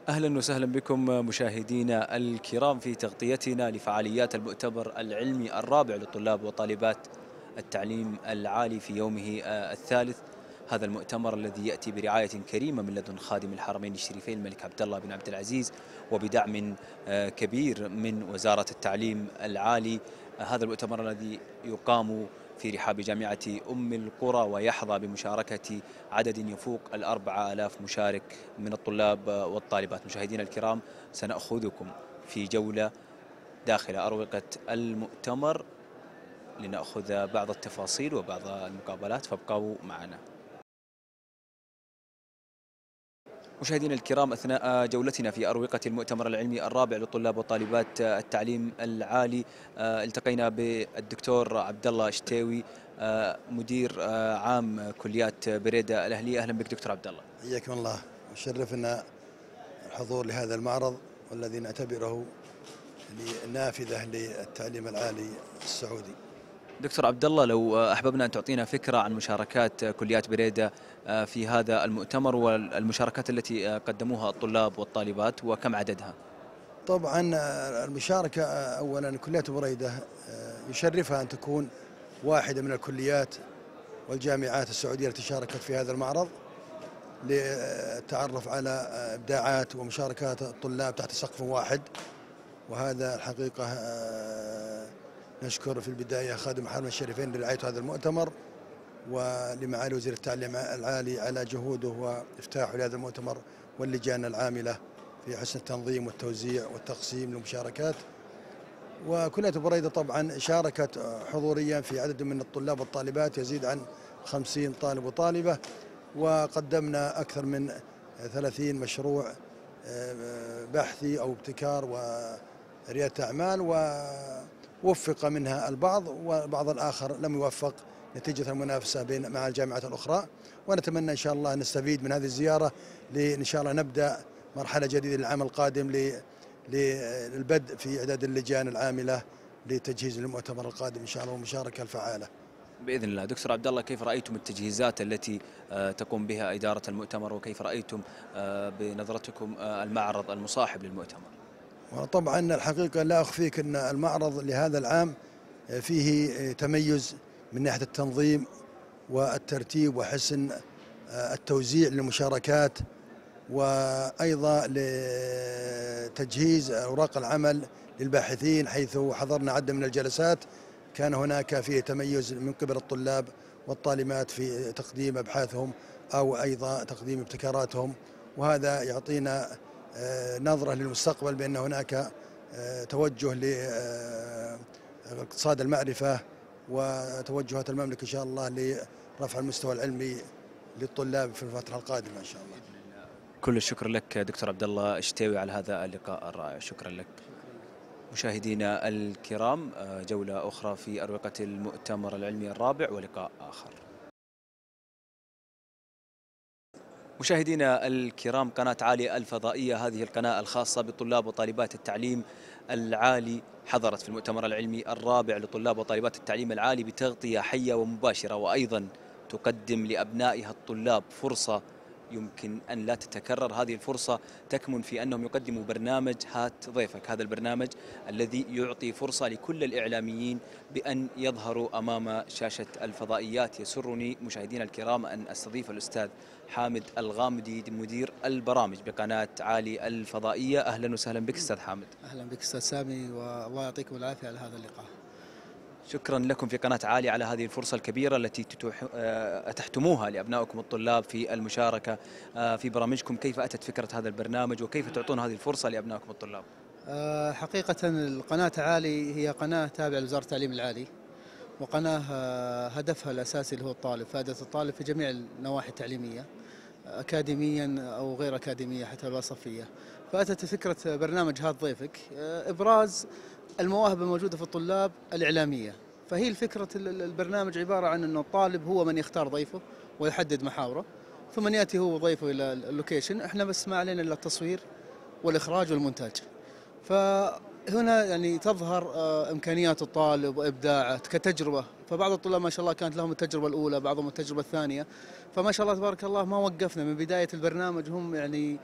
أهلا وسهلا بكم مشاهدينا الكرام في تغطيتنا لفعاليات المؤتمر العلمي الرابع لطلاب وطالبات التعليم العالي في يومه الثالث. هذا المؤتمر الذي يأتي برعاية كريمة من لدن خادم الحرمين الشريفين الملك عبد الله بن عبد العزيز وبدعم كبير من وزارة التعليم العالي. هذا المؤتمر الذي يقام في رحاب جامعة أم القرى ويحظى بمشاركة عدد يفوق 4000 مشارك من الطلاب والطالبات. مشاهدينا الكرام، سنأخذكم في جولة داخل أروقة المؤتمر لنأخذ بعض التفاصيل وبعض المقابلات، فابقوا معنا. مشاهدينا الكرام، أثناء جولتنا في أروقة المؤتمر العلمي الرابع لطلاب وطالبات التعليم العالي التقينا بالدكتور عبد الله شتاوي، مدير عام كليات بريدة الأهلية. أهلا بك دكتور عبد الله. حياكم الله، يشرفنا الحضور لهذا المعرض والذي نعتبره نافذة للتعليم العالي السعودي. دكتور عبد الله، لو أحببنا أن تعطينا فكرة عن مشاركات كليات بريدة في هذا المؤتمر والمشاركات التي قدموها الطلاب والطالبات وكم عددها؟ طبعا المشاركة أولا كليات بريدة يشرفها أن تكون واحدة من الكليات والجامعات السعودية التي شاركت في هذا المعرض للتعرف على إبداعات ومشاركات الطلاب تحت سقف واحد. وهذا الحقيقة نشكر في البداية خادم الحرمين الشريفين لرعاية هذا المؤتمر، ولمعالي وزير التعليم العالي على جهوده وافتتاحه لهذا المؤتمر واللجان العاملة في حسن التنظيم والتوزيع والتقسيم للمشاركات. وكلية بريدة طبعا شاركت حضوريا في عدد من الطلاب والطالبات يزيد عن 50 طالب وطالبة، وقدمنا أكثر من 30 مشروع بحثي أو ابتكار وريادة أعمال، ووفق منها البعض وبعض الآخر لم يوفق نتيجة المنافسة مع الجامعات الأخرى. ونتمنى إن شاء الله نستفيد من هذه الزيارة إن شاء الله نبدأ مرحلة جديدة للعام القادم للبدء في إعداد اللجان العاملة لتجهيز المؤتمر القادم إن شاء الله والمشاركة الفعالة بإذن الله. دكتور عبد الله، كيف رأيتم التجهيزات التي تقوم بها إدارة المؤتمر، وكيف رأيتم بنظرتكم المعرض المصاحب للمؤتمر؟ وطبعا الحقيقة لا أخفيك أن المعرض لهذا العام فيه تميز من ناحية التنظيم والترتيب وحسن التوزيع للمشاركات، وأيضا لتجهيز أوراق العمل للباحثين، حيث حضرنا عدة من الجلسات كان هناك فيه تميز من قبل الطلاب والطالبات في تقديم أبحاثهم أو أيضا تقديم ابتكاراتهم. وهذا يعطينا نظرة للمستقبل بأن هناك توجه لاقتصاد المعرفة وتوجهات المملكة إن شاء الله لرفع المستوى العلمي للطلاب في الفترة القادمة إن شاء الله. كل الشكر لك دكتور عبد الله شتاوي على هذا اللقاء الرائع، شكرا لك. مشاهدينا الكرام، جولة أخرى في أروقة المؤتمر العلمي الرابع ولقاء آخر. مشاهدينا الكرام، قناة عالي الفضائية، هذه القناة الخاصة بطلاب وطالبات التعليم العالي، حضرت في المؤتمر العلمي الرابع لطلاب وطالبات التعليم العالي بتغطية حية ومباشرة، وأيضا تقدم لأبنائها الطلاب فرصة يمكن أن لا تتكرر. هذه الفرصة تكمن في أنهم يقدموا برنامج هات ضيفك، هذا البرنامج الذي يعطي فرصة لكل الإعلاميين بأن يظهروا أمام شاشة الفضائيات. يسرني مشاهدينا الكرام أن أستضيف الأستاذ حامد الغامدي مدير البرامج بقناة عالي الفضائية. أهلا وسهلا بك أستاذ حامد. أهلا بك أستاذ سامي، والله يعطيكم العافية على هذا اللقاء. شكرا لكم في قناة عالي على هذه الفرصة الكبيرة التي أتحتموها لأبنائكم الطلاب في المشاركة في برامجكم. كيف أتت فكرة هذا البرنامج وكيف تعطون هذه الفرصة لأبنائكم الطلاب؟ حقيقة القناة عالي هي قناة تابعة لوزارة التعليم العالي، وقناة هدفها الأساسي اللي هو الطالب، فائدة الطالب في جميع النواحي التعليمية، أكاديميا أو غير أكاديمية حتى الوظيفية. فأتت فكرة برنامج هات ضيفك إبراز المواهب الموجودة في الطلاب الإعلامية. فهي الفكرة البرنامج عبارة عن أنه الطالب هو من يختار ضيفه ويحدد محاوره، ثم يأتي هو ضيفه إلى اللوكيشن. إحنا بس ما علينا إلا التصوير والإخراج والمونتاج. فهنا يعني تظهر إمكانيات الطالب وإبداعه كتجربة. فبعض الطلاب ما شاء الله كانت لهم التجربة الأولى، بعضهم التجربة الثانية، فما شاء الله تبارك الله ما وقفنا من بداية البرنامج. هم يعني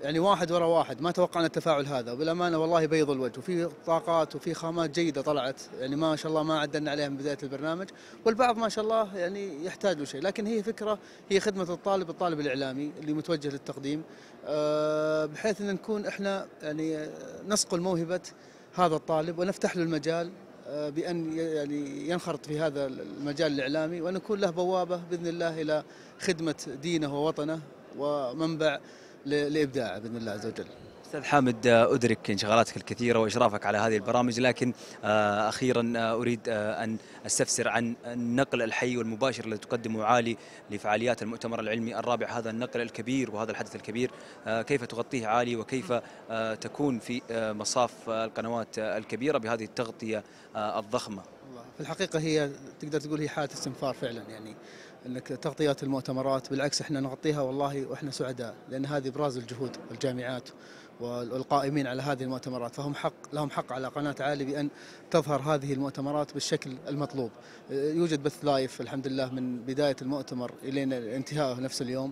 يعني واحد ورا واحد، ما توقعنا التفاعل هذا، وبالامانه والله بيض الوجه، وفي طاقات وفي خامات جيده طلعت، يعني ما شاء الله ما عدلنا عليها من بدايه البرنامج، والبعض ما شاء الله يعني يحتاج له شيء، لكن هي فكره، هي خدمه الطالب الاعلامي اللي متوجه للتقديم، بحيث ان نكون احنا يعني نصقل موهبه هذا الطالب ونفتح له المجال، بأن يعني ينخرط في هذا المجال الإعلامي، وأن يكون له بوابة بإذن الله إلى خدمة دينه ووطنه ومنبع لإبداعه بإذن الله عز وجل. أستاذ حامد، أدرك انشغالاتك الكثيرة وإشرافك على هذه البرامج، لكن أخيرا أريد أن أستفسر عن النقل الحي والمباشر الذي تقدمه عالي لفعاليات المؤتمر العلمي الرابع، هذا النقل الكبير وهذا الحدث الكبير، كيف تغطيه عالي وكيف تكون في مصاف القنوات الكبيرة بهذه التغطية الضخمة؟ في الحقيقة هي تقدر تقول هي حالة استنفار فعلا، يعني انك تغطيات المؤتمرات بالعكس احنا نغطيها والله واحنا سعداء، لان هذه ابراز الجهود الجامعات والقائمين على هذه المؤتمرات، فهم لهم حق على قناة عالي بأن تظهر هذه المؤتمرات بالشكل المطلوب. يوجد بث لايف الحمد لله من بداية المؤتمر إلى انتهائه نفس اليوم،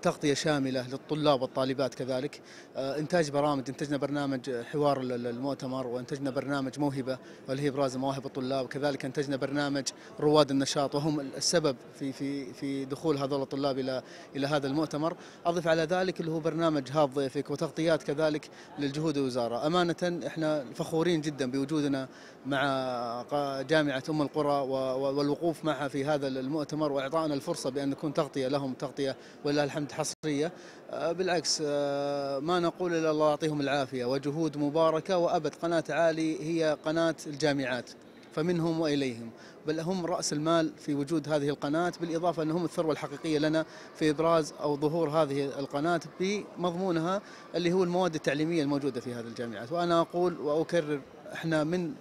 تغطية شاملة للطلاب والطالبات كذلك، إنتاج برامج، انتجنا برنامج حوار المؤتمر، وانتجنا برنامج موهبة واللي هي إبراز مواهب الطلاب، كذلك انتجنا برنامج رواد النشاط وهم السبب في دخول هذول الطلاب إلى هذا المؤتمر. أضف على ذلك اللي هو برنامج هاب ضيفك وتغطيات كذلك للجهود الوزارة. أمانة إحنا فخورين جدا بوجودنا مع جامعة أم القرى والوقوف معها في هذا المؤتمر، وإعطائنا الفرصة بأن نكون تغطية لهم، تغطية ولله الحمد حصرية. بالعكس ما نقول إلا الله يعطيهم العافية، وجهود مباركة، وأبد قناة عالي هي قناة الجامعات، فمنهم وإليهم، بل هم رأس المال في وجود هذه القناة، بالإضافة أنهم الثروة الحقيقية لنا في إبراز أو ظهور هذه القناة بمضمونها اللي هو المواد التعليمية الموجودة في هذه الجامعات. وأنا أقول وأكرر، احنا من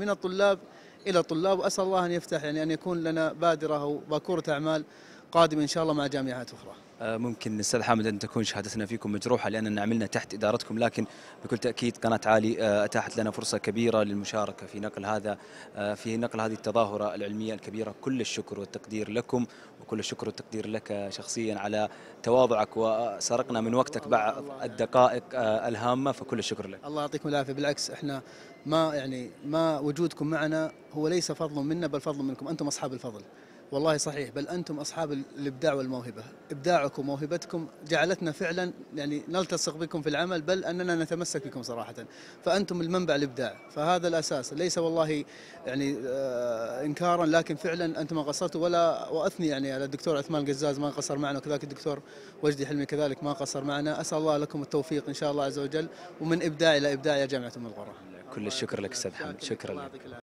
الطلاب إلى الطلاب، وأسأل الله أن يفتح، يعني أن يكون لنا بادرة أو باكورة أعمال قادمة إن شاء الله مع جامعات أخرى. ممكن أستاذ حامد أن تكون شهادتنا فيكم مجروحة لأننا عملنا تحت إدارتكم، لكن بكل تأكيد قناة عالي أتاحت لنا فرصة كبيرة للمشاركة في نقل هذه التظاهرة العلمية الكبيرة. كل الشكر والتقدير لكم، وكل الشكر والتقدير لك شخصيا على تواضعك، وسرقنا من وقتك بعض الدقائق الهامة، فكل الشكر لك. الله يعطيكم العافية. بالعكس احنا ما وجودكم معنا هو ليس فضل منا بل فضل منكم، أنتم أصحاب الفضل والله صحيح، بل أنتم أصحاب الإبداع والموهبة. إبداعكم وموهبتكم جعلتنا فعلا يعني نلتصق بكم في العمل، بل أننا نتمسك بكم صراحة، فأنتم المنبع الإبداع، فهذا الأساس ليس والله يعني إنكارا، لكن فعلا أنتم ما قصرتوا، وأثني يعني على الدكتور عثمان القزاز ما قصر معنا، وكذلك الدكتور وجدي حلمي كذلك ما قصر معنا. أسأل الله لكم التوفيق إن شاء الله عز وجل، ومن إبداع إلى إبداع يا جامعة أم القرى. كل الشكر لك أستاذ حمد، شكرا لك.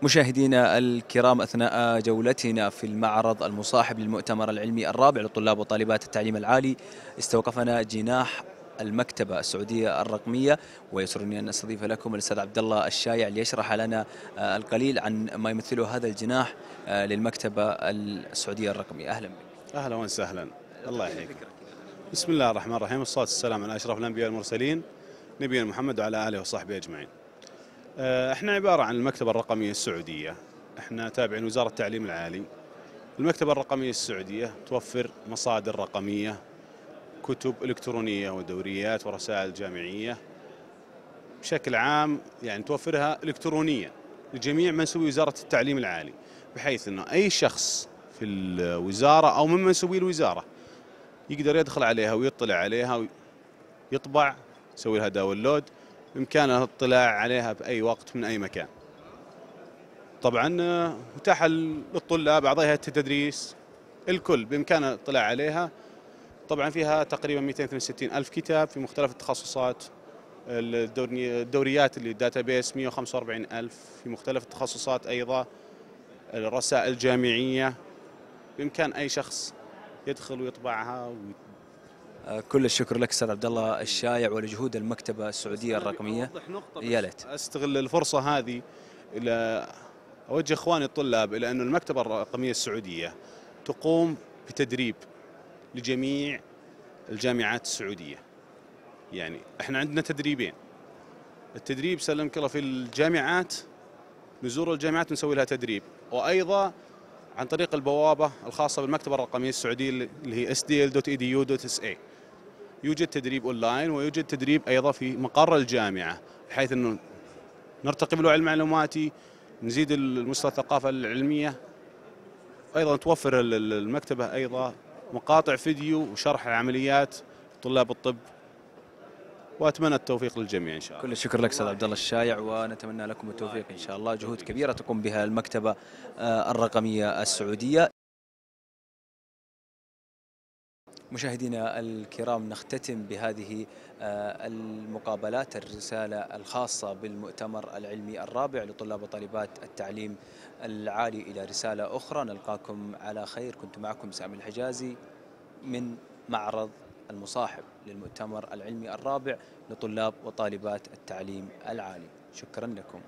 مشاهدينا الكرام، أثناء جولتنا في المعرض المصاحب للمؤتمر العلمي الرابع لطلاب وطالبات التعليم العالي، استوقفنا جناح المكتبة السعودية الرقمية، ويسرني أن أستضيف لكم الأستاذ عبد الله الشايع ليشرح لنا القليل عن ما يمثله هذا الجناح للمكتبة السعودية الرقمية. أهلا بك. أهلا وسهلا، الله يحييك. بسم الله الرحمن الرحيم، والصلاة والسلام على أشرف الأنبياء والمرسلين نبينا محمد وعلى آله وصحبه أجمعين. احنا عبارة عن المكتبة الرقمية السعودية، احنا تابعين وزارة التعليم العالي. المكتبة الرقمية السعودية توفر مصادر رقمية، كتب إلكترونية ودوريات ورسائل جامعية بشكل عام، يعني توفرها إلكترونيا لجميع منسوبي وزارة التعليم العالي، بحيث أنه أي شخص في الوزارة أو من منسوبي الوزارة يقدر يدخل عليها ويطلع عليها ويطبع، يسوي لها داونلود، بإمكانه الاطلاع عليها بأي وقت من أي مكان. طبعا متاحة للطلاب أعضاء هيئة التدريس، الكل بإمكانه الاطلاع عليها. طبعا فيها تقريبا 262 ألف كتاب في مختلف التخصصات، الدوريات اللي داتابيس 145 ألف في مختلف التخصصات، أيضا الرسائل الجامعية بإمكان أي شخص يدخل ويطبعها. كل الشكر لك أستاذ عبد الله الشايع ولجهود المكتبة السعودية الرقمية. يا ليت أستغل الفرصة هذه إلى أوجه إخواني الطلاب إلى أن المكتبة الرقمية السعودية تقوم بتدريب لجميع الجامعات السعودية. يعني احنا عندنا تدريبين، التدريب سلمك الله في الجامعات، نزور الجامعات ونسوي لها تدريب، وأيضا عن طريق البوابة الخاصة بالمكتبة الرقمية السعودية اللي هي sdl.edu.sa. يوجد تدريب أونلاين ويوجد تدريب أيضا في مقر الجامعة، بحيث أنه نرتقي بالوعي المعلوماتي، نزيد المستوى الثقافة العلمية. أيضا توفر المكتبة أيضا مقاطع فيديو وشرح العمليات طلاب الطب، وأتمنى التوفيق للجميع إن شاء الله. كل الشكر لك أستاذ عبد الله الشايع، ونتمنى لكم التوفيق إن شاء الله. جهود كبيرة تقوم بها المكتبة الرقمية السعودية. مشاهدينا الكرام، نختتم بهذه المقابلات الرسالة الخاصة بالمؤتمر العلمي الرابع لطلاب وطالبات التعليم العالي إلى رسالة أخرى. نلقاكم على خير. كنت معكم سامي الحجازي من معرض المصاحب للمؤتمر العلمي الرابع لطلاب وطالبات التعليم العالي. شكرا لكم.